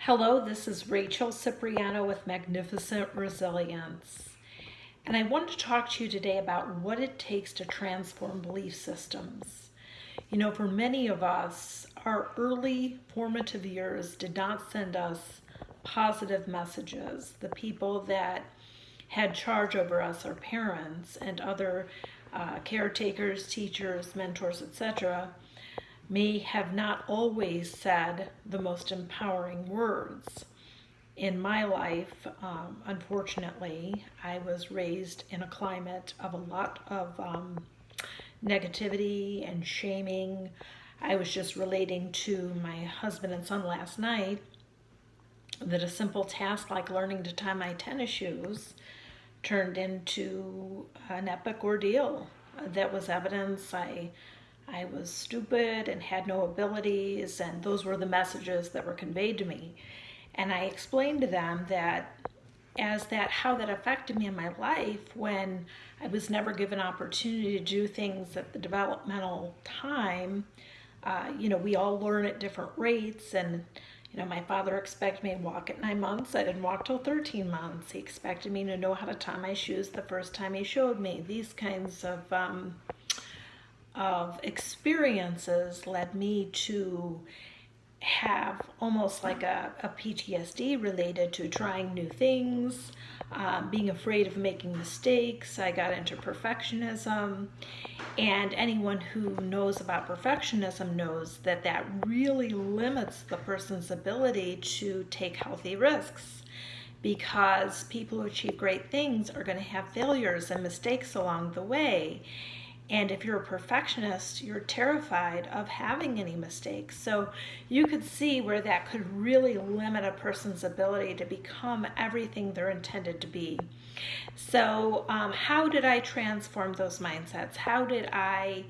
Hello, this is Rachel Cipriano with Magnificent Resilience. And I want to talk to you today about what it takes to transform belief systems. For many of us, our early formative years did not send us positive messages. The people that had charge over us, our parents and other caretakers, teachers, mentors, etc., may have not always said the most empowering words. In my life, unfortunately, I was raised in a climate of a lot of negativity and shaming. I was just relating to my husband and son last night that a simple task like learning to tie my tennis shoes turned into an epic ordeal. That was evidence I was stupid and had no abilities, and those were the messages that were conveyed to me. And I explained to them that how that affected me in my life when I was never given opportunity to do things at the developmental time. We all learn at different rates, and my father expected me to walk at 9 months. I didn't walk till 13 months. He expected me to know how to tie my shoes the first time he showed me. These kinds of experiences led me to have almost like a PTSD related to trying new things, being afraid of making mistakes. I got into perfectionism, and anyone who knows about perfectionism knows that that really limits the person's ability to take healthy risks, because people who achieve great things are going to have failures and mistakes along the way. And if you're a perfectionist, you're terrified of having any mistakes. So you could see where that could really limit a person's ability to become everything they're intended to be. So how did I transform those mindsets? How did I,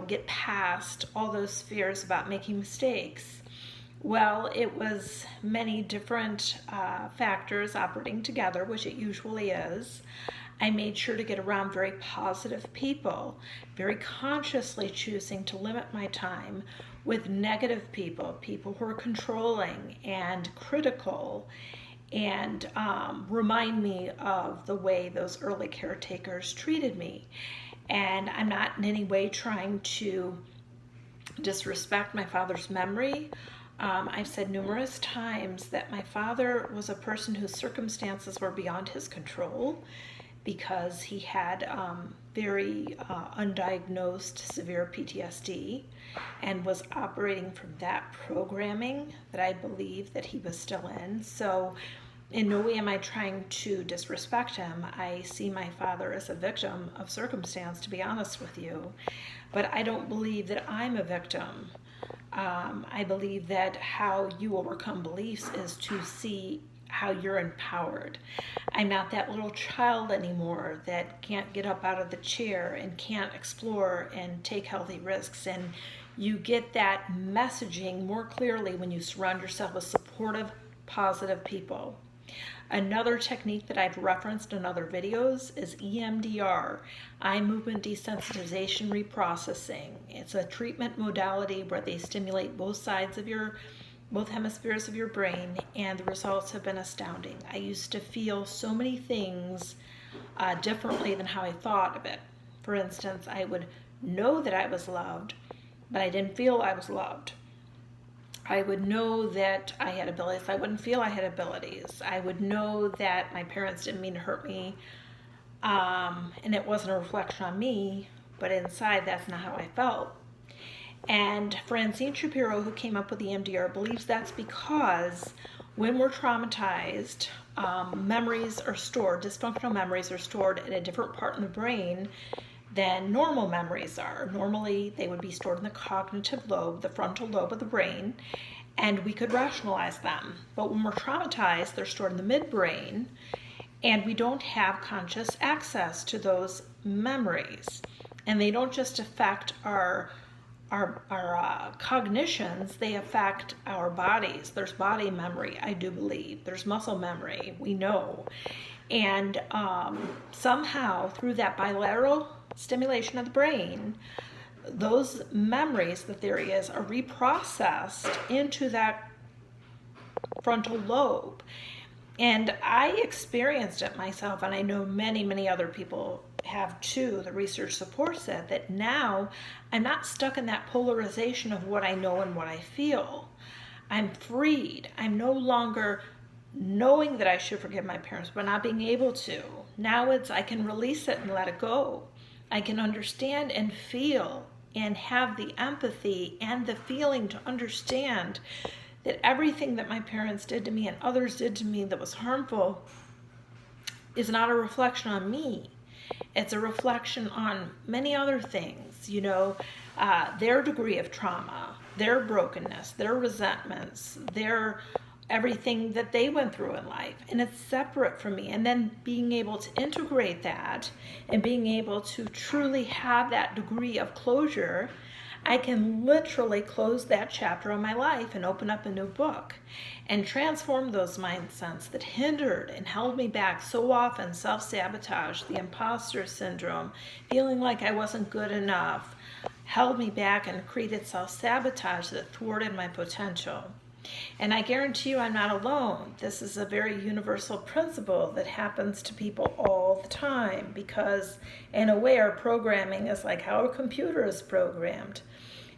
get past all those fears about making mistakes? Well, it was many different factors operating together, which it usually is. I made sure to get around very positive people, very consciously choosing to limit my time with negative people, people who are controlling and critical, and remind me of the way those early caretakers treated me. And I'm not in any way trying to disrespect my father's memory. I've said numerous times that my father was a person whose circumstances were beyond his control, because he had very undiagnosed severe PTSD and was operating from that programming that I believe that he was still in. So in no way am I trying to disrespect him. I see my father as a victim of circumstance, to be honest with you. But I don't believe that I'm a victim. I believe that how you overcome beliefs is to see how you're empowered. I'm not that little child anymore that can't get up out of the chair and can't explore and take healthy risks. And you get that messaging more clearly when you surround yourself with supportive, positive people. Another technique that I've referenced in other videos is EMDR, eye movement desensitization reprocessing. It's a treatment modality where they stimulate both hemispheres of your brain, and the results have been astounding. I used to feel so many things differently than how I thought of it. For instance, I would know that I was loved, but I didn't feel I was loved. I would know that I had abilities. I wouldn't feel I had abilities. I would know that my parents didn't mean to hurt me, and it wasn't a reflection on me, but inside that's not how I felt. And Francine Shapiro, who came up with the EMDR, believes that's because when we're traumatized, memories are stored, dysfunctional memories are stored in a different part in the brain than normal memories are. Normally, they would be stored in the cognitive lobe, the frontal lobe of the brain, and we could rationalize them. But when we're traumatized, they're stored in the midbrain, and we don't have conscious access to those memories. And they don't just affect our cognitions, they affect our bodies. There's body memory, I do believe. There's muscle memory, we know. And somehow, through that bilateral stimulation of the brain, those memories, the theory is, are reprocessed into that frontal lobe. And I experienced it myself, and I know many, many other people have too. The research supports that now I'm not stuck in that polarization of what I know and what I feel. I'm freed. I'm no longer knowing that I should forgive my parents, but not being able to. Now I can release it and let it go. I can understand and feel and have the empathy and the feeling to understand that everything that my parents did to me and others did to me that was harmful is not a reflection on me. It's a reflection on many other things, their degree of trauma, their brokenness, their resentments, their everything that they went through in life. And it's separate from me. And then being able to integrate that and being able to truly have that degree of closure, I can literally close that chapter of my life and open up a new book and transform those mindsets that hindered and held me back so often. Self-sabotage, the imposter syndrome, feeling like I wasn't good enough, held me back and created self-sabotage that thwarted my potential. And I guarantee you I'm not alone. This is a very universal principle that happens to people all the time because in a way our programming is like how a computer is programmed.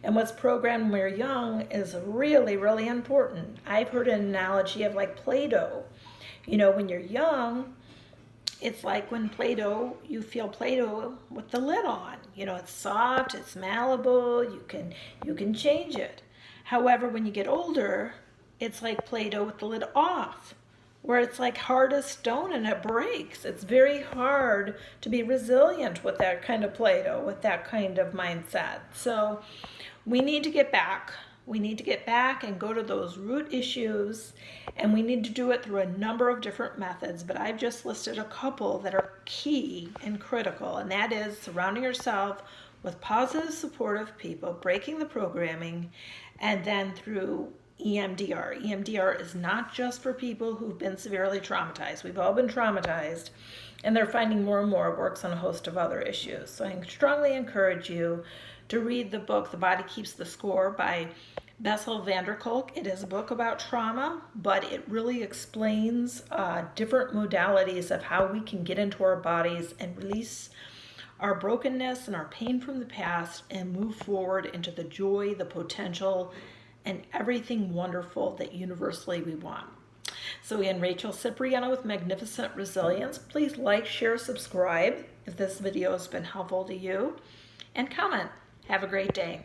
And what's programmed when we're young is really, really important. I've heard an analogy of like Play-Doh. When you're young, it's like when Play-Doh, you feel Play-Doh with the lid on. It's soft, it's malleable, you can change it. However, when you get older, it's like Play-Doh with the lid off, where it's like hard as stone and it breaks. It's very hard to be resilient with that kind of Play-Doh, with that kind of mindset. So we need to get back. We need to get back and go to those root issues, and we need to do it through a number of different methods, but I've just listed a couple that are key and critical, and that is surrounding yourself with positive, supportive people, breaking the programming, and then through EMDR. EMDR is not just for people who've been severely traumatized. We've all been traumatized, and they're finding more and more it works on a host of other issues. So I strongly encourage you to read the book, The Body Keeps the Score by Bessel van der Kolk. It is a book about trauma, but it really explains different modalities of how we can get into our bodies and release our brokenness and our pain from the past and move forward into the joy, the potential, and everything wonderful that universally we want. So again, Rachel Cipriano with Magnificent Resilience. Please like, share, subscribe if this video has been helpful to you, and comment. Have a great day.